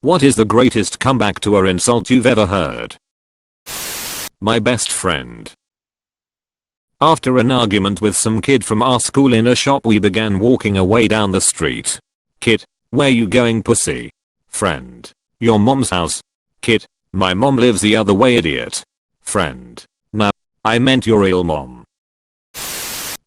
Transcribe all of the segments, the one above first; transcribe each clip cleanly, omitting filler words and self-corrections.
What is the greatest comeback to an insult you've ever heard? My best friend. After an argument with some kid from our school in a shop, we began walking away down the street. Kid, where you going, pussy? Friend, your mom's house. Kid, my mom lives the other way, idiot. Friend, no, I meant your real mom.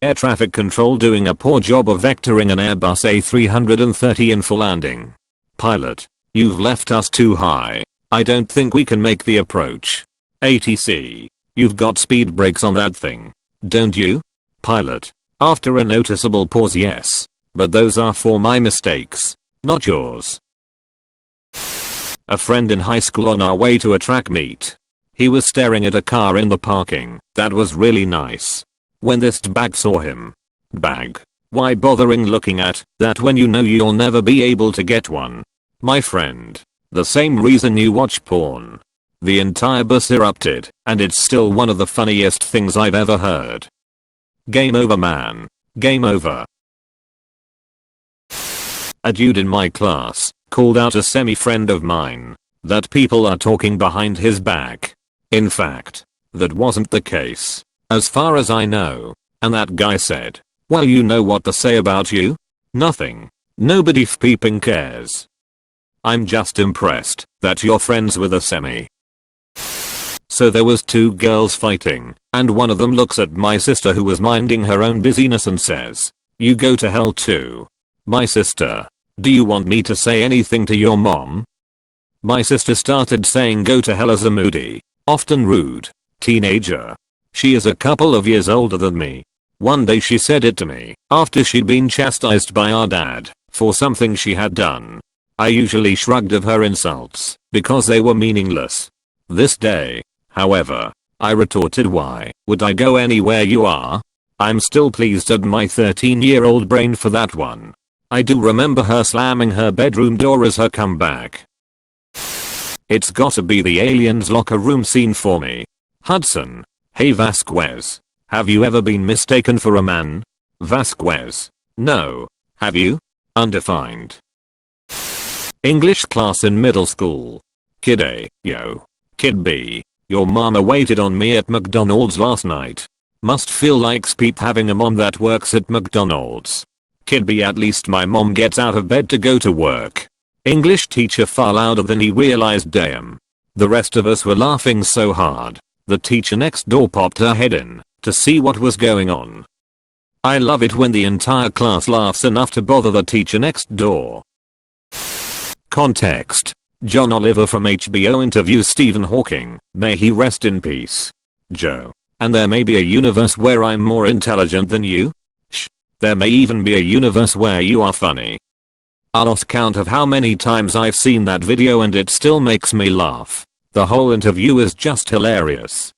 Air traffic control doing a poor job of vectoring an Airbus A330 in for landing. Pilot, you've left us too high. I don't think we can make the approach. ATC, you've got speed brakes on that thing, don't you? Pilot, after a noticeable pause, yes, but those are for my mistakes, not yours. A friend in high school on our way to a track meet. He was staring at a car in the parking that was really nice. When this bag saw him. Bag? Why bothering looking at that when you know you'll never be able to get one? My friend. The same reason you watch porn. The entire bus erupted, and it's still one of the funniest things I've ever heard. Game over, man. Game over. A dude in my class called out a semi-friend of mine that people are talking behind his back. In fact, that wasn't the case, as far as I know, and that guy said, well, you know what they say about you? Nothing. Nobody f***ing cares. I'm just impressed that you're friends with a semi. So there was two girls fighting, and one of them looks at my sister who was minding her own busyness and says, you go to hell too. My sister, do you want me to say anything to your mom? My sister started saying go to hell as a moody, often rude, teenager. She is a couple of years older than me. One day she said it to me after she'd been chastised by our dad for something she had done. I usually shrugged of her insults because they were meaningless. This day, however, I retorted, why would I go anywhere you are? I'm still pleased at my 13-year-old brain for that one. I do remember her slamming her bedroom door as her comeback. It's gotta be the aliens locker room scene for me. Hudson. Hey Vasquez. Have you ever been mistaken for a man? Vasquez. No. Have you? Undefined. English class in middle school. Kid A. Yo. Kid B. Your mama waited on me at McDonald's last night. Must feel like Speep having a mom that works at McDonald's. Kid B. At least my mom gets out of bed to go to work. English teacher far louder than he realized, damn. The rest of us were laughing so hard. The teacher next door popped her head in to see what was going on. I love it when the entire class laughs enough to bother the teacher next door. Context. John Oliver from HBO interviews Stephen Hawking, may he rest in peace. Joe. And there may be a universe where I'm more intelligent than you? Shh. There may even be a universe where you are funny. I lost count of how many times I've seen that video and it still makes me laugh. The whole interview is just hilarious.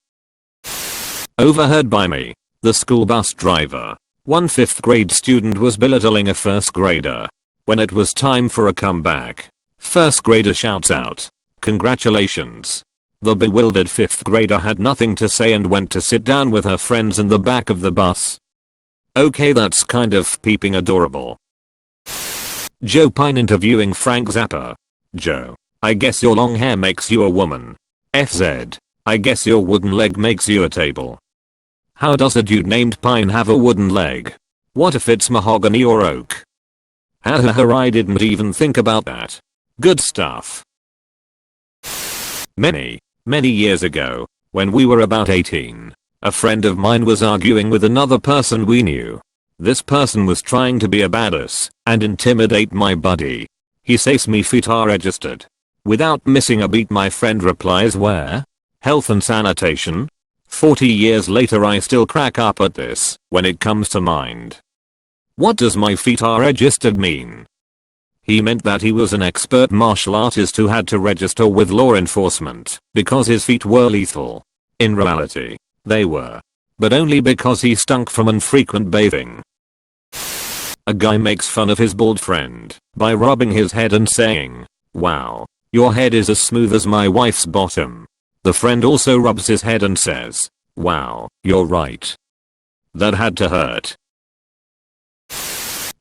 Overheard by me, the school bus driver. One 5th grade student was belittling a 1st grader. When it was time for a comeback, 1st grader shouts out, congratulations. The bewildered 5th grader had nothing to say and went to sit down with her friends in the back of the bus. Okay, that's kind of peeping adorable. Joe Pine interviewing Frank Zappa. Joe, I guess your long hair makes you a woman. FZ, I guess your wooden leg makes you a table. How does a dude named Pine have a wooden leg? What if it's mahogany or oak? Hahaha, I didn't even think about that. Good stuff. Many years ago, when we were about 18, a friend of mine was arguing with another person we knew. This person was trying to be a badass and intimidate my buddy. He says me feet are registered. Without missing a beat, my friend replies, where? Health and sanitation? 40 years later I still crack up at this when it comes to mind. What does my feet are registered mean? He meant that he was an expert martial artist who had to register with law enforcement because his feet were lethal. In reality, they were. But only because he stunk from infrequent bathing. A guy makes fun of his bald friend by rubbing his head and saying, wow, your head is as smooth as my wife's bottom. The friend also rubs his head and says, wow, you're right. That had to hurt.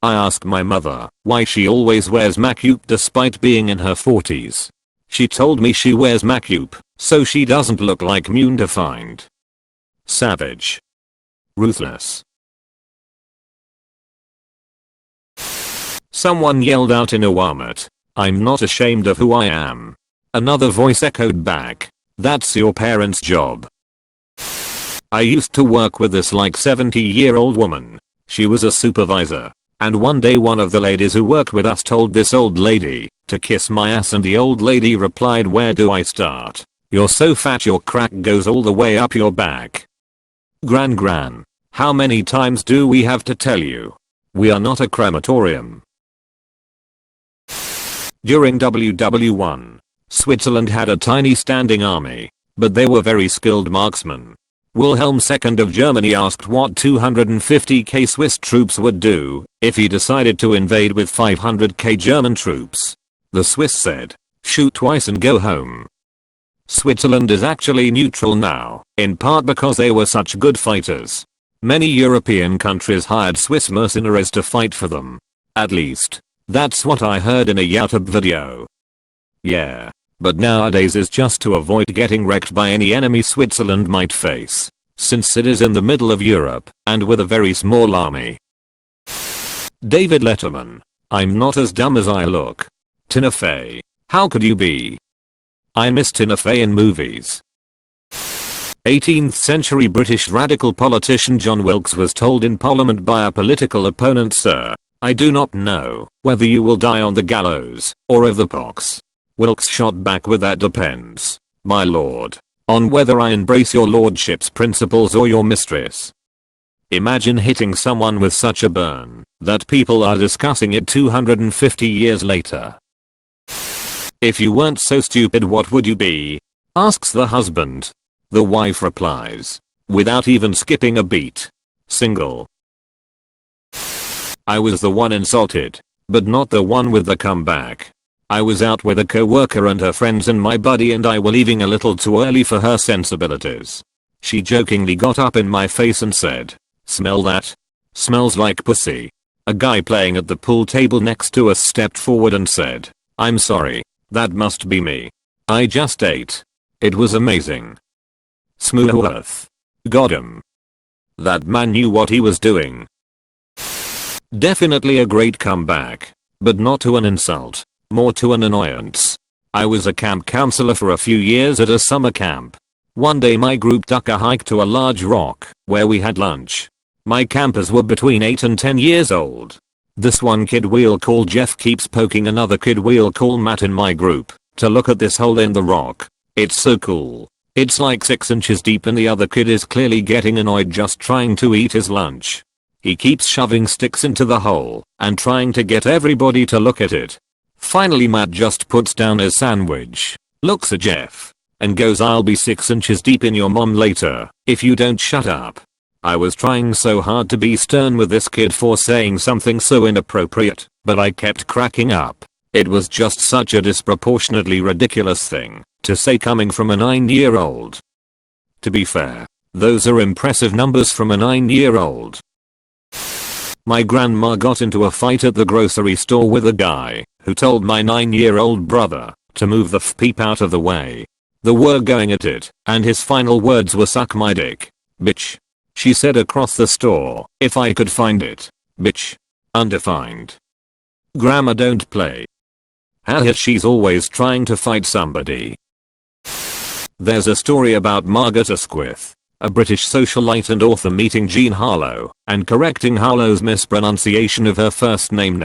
I asked my mother why she always wears makeup despite being in her 40s. She told me she wears makeup so she doesn't look like immune defined. Savage. Ruthless. Someone yelled out in a Walmart, "I'm not ashamed of who I am." Another voice echoed back, "That's your parents' job." I used to work with this like 70-year-old woman. She was a supervisor. And one day one of the ladies who worked with us told this old lady to kiss my ass, and the old lady replied, "Where do I start? You're so fat your crack goes all the way up your back." Gran, how many times do we have to tell you? We are not a crematorium. During WW1, Switzerland had a tiny standing army, but they were very skilled marksmen. Wilhelm II of Germany asked what 250k Swiss troops would do if he decided to invade with 500k German troops. The Swiss said, "Shoot twice and go home." Switzerland is actually neutral now, in part because they were such good fighters. Many European countries hired Swiss mercenaries to fight for them. At least, that's what I heard in a YouTube video. Yeah. But nowadays is just to avoid getting wrecked by any enemy Switzerland might face, since it is in the middle of Europe and with a very small army. David Letterman, "I'm not as dumb as I look." Tina Fey, how could you be? I miss Tina Fey in movies. 18th century British radical politician John Wilkes was told in Parliament by a political opponent, "Sir, I do not know whether you will die on the gallows or of the pox." Wilkes shot back with, "That depends, my lord, on whether I embrace your lordship's principles or your mistress." Imagine hitting someone with such a burn that people are discussing it 250 years later. "If you weren't so stupid, what would you be?" asks the husband. The wife replies, without even skipping a beat, "Single." I was the one insulted, but not the one with the comeback. I was out with a co-worker and her friends, and my buddy and I were leaving a little too early for her sensibilities. She jokingly got up in my face and said, "Smell that? Smells like pussy." A guy playing at the pool table next to us stepped forward and said, "I'm sorry, that must be me. I just ate. It was amazing." Smoothworth. Got him. That man knew what he was doing. Definitely a great comeback, but not to an insult. More to an annoyance. I was a camp counselor for a few years at a summer camp. One day my group took a hike to a large rock where we had lunch. My campers were between 8 and 10 years old. This one kid we'll call Jeff keeps poking another kid we'll call Matt in my group to look at this hole in the rock. It's so cool. It's like 6 inches deep and the other kid is clearly getting annoyed just trying to eat his lunch. He keeps shoving sticks into the hole and trying to get everybody to look at it. Finally Matt just puts down his sandwich, looks at Jeff, and goes, "I'll be 6 inches deep in your mom later if you don't shut up." I was trying so hard to be stern with this kid for saying something so inappropriate, but I kept cracking up. It was just such a disproportionately ridiculous thing to say coming from a 9-year-old. To be fair, those are impressive numbers from a 9-year-old. My grandma got into a fight at the grocery store with a guy who told my 9-year-old brother to move the f*** out of the way. They were going at it, and his final words were, "Suck my dick, bitch." She said across the store, "If I could find it, bitch." Undefined. Grandma don't play. Haha, she's always trying to fight somebody. There's a story about Margaret Asquith, a British socialite and author, meeting Jean Harlow and correcting Harlow's mispronunciation of her first name.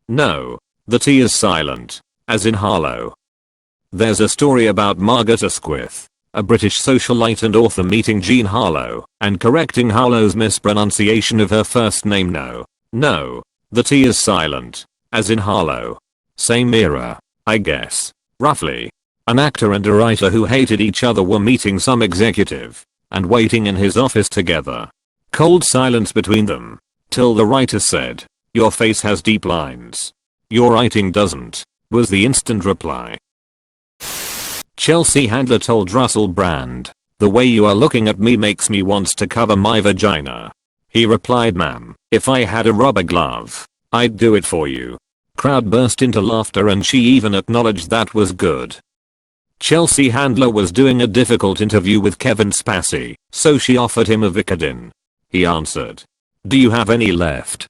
No, the T is silent, as in Harlow. There's a story about Margaret Asquith, a British socialite and author, meeting Jean Harlow and correcting Harlow's mispronunciation of her first name. No, the T is silent, as in Harlow. Same era, I guess, roughly. An actor and a writer who hated each other were meeting some executive and waiting in his office together. Cold silence between them, till the writer said, "Your face has deep lines. Your writing doesn't," was the instant reply. Chelsea Handler told Russell Brand, "The way you are looking at me makes me want to cover my vagina." He replied, "Ma'am, if I had a rubber glove, I'd do it for you. Crowd burst into laughter and she even acknowledged that was good. Chelsea Handler was doing a difficult interview with Kevin Spacey, so she offered him a Vicodin. He answered, "Do you have any left?"